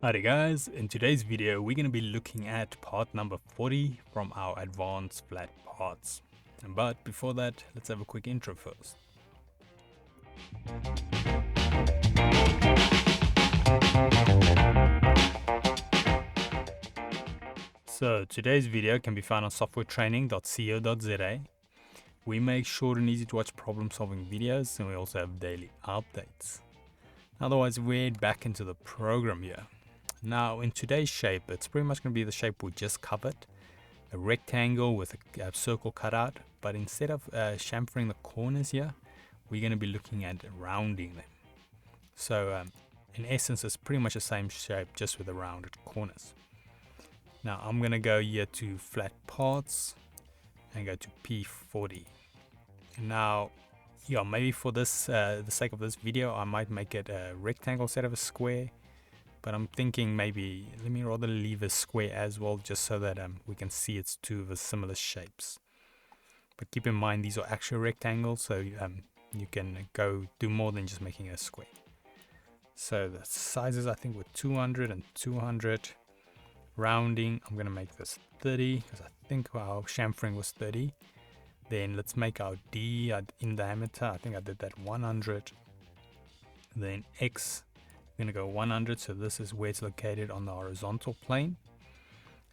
Alright guys, in today's video we're going to be looking at part number 40 from our advanced flat parts. But before that, let's have a quick intro first. So today's video can be found on softwaretraining.co.za. We make short and easy to watch problem solving videos, and we also have daily updates. Otherwise, we head back into the program here. Now in today's shape, it's pretty much going to be the shape we just covered. A rectangle with a circle cut out, but instead of chamfering the corners here, we're going to be looking at rounding them. So in essence, it's pretty much the same shape, just with the rounded corners. Now I'm going to go here to flat parts and go to P40. Now, yeah, maybe for this, the sake of this video, I might make it a rectangle instead of a square. But I'm thinking maybe let me rather leave a square as well, just so that we can see it's two of the similar shapes. But keep in mind these are actual rectangles, so you can go do more than just making a square. So the sizes I think were 200 and 200. Rounding, I'm going to make this 30 because I think our chamfering was 30. Then let's make our D in diameter. I think I did that 100. Then X, I'm going to go 100, so this is where it's located on the horizontal plane.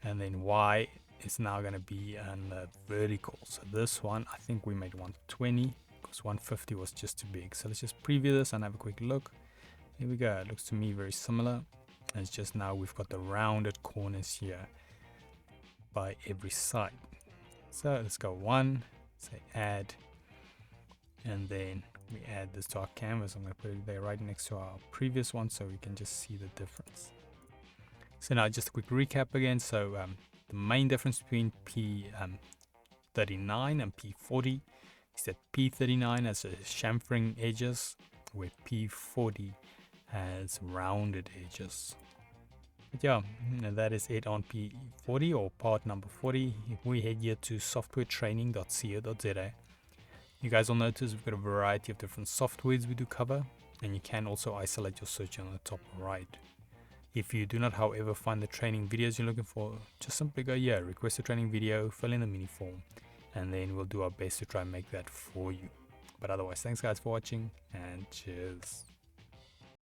And then Y is now going to be on the vertical. So this one, I think we made 120 because 150 was just too big. So let's just preview this and have a quick look. Here we go. It looks to me very similar. It's just now we've got the rounded corners here by every side. So let's go 1, say add, and then we add this to our canvas. I'm going to put it there right next to our previous one so we can just see the difference. So now just a quick recap again. So the main difference between P39 and P40 is that P39 has a chamfering edges, where P40 has rounded edges. But yeah, that is it on P40 or part number 40. If we head here to softwaretraining.co.za, you guys will notice we've got a variety of different softwares we do cover, and you can also isolate your search on the top right. If you do not, however, find the training videos you're looking for, just simply go here, request a training video, fill in the mini form, and then we'll do our best to try and make that for you. But otherwise, thanks guys for watching, and cheers.